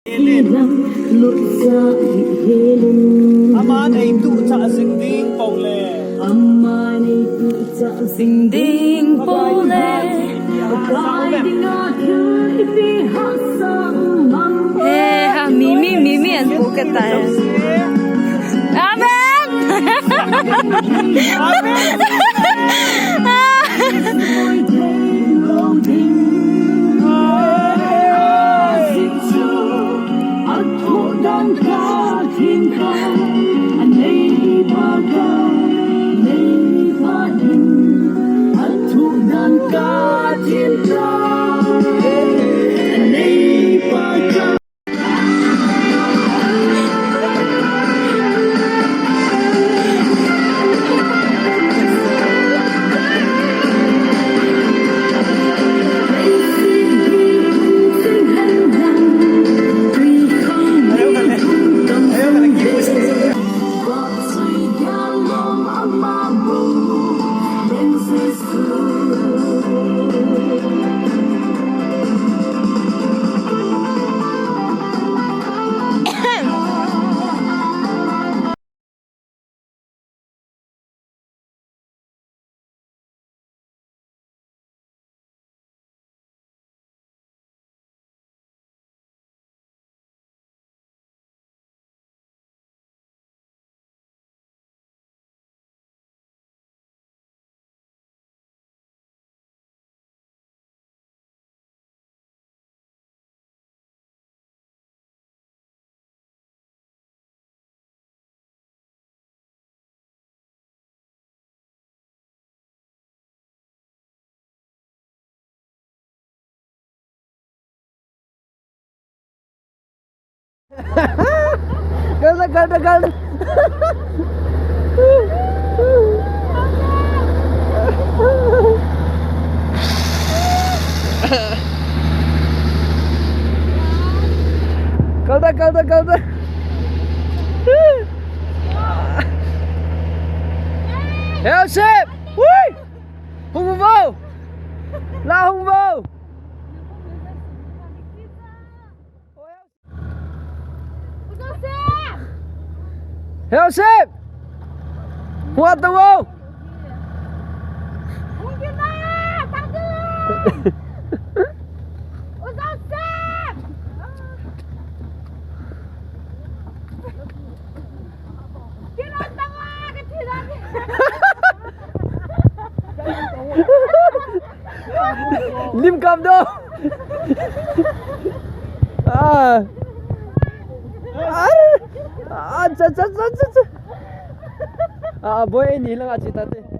Aman ay tu cha sing ding pole. Sing ding pole. Hey, ha mimi and buketa hai. Amen. Galda. Galda. Heo sếp. Ui. Hùng vô. La hùng vô. Heo sếp. Hoạt đâu không? Lim cầm đâu? Boy ini lang aja tadi.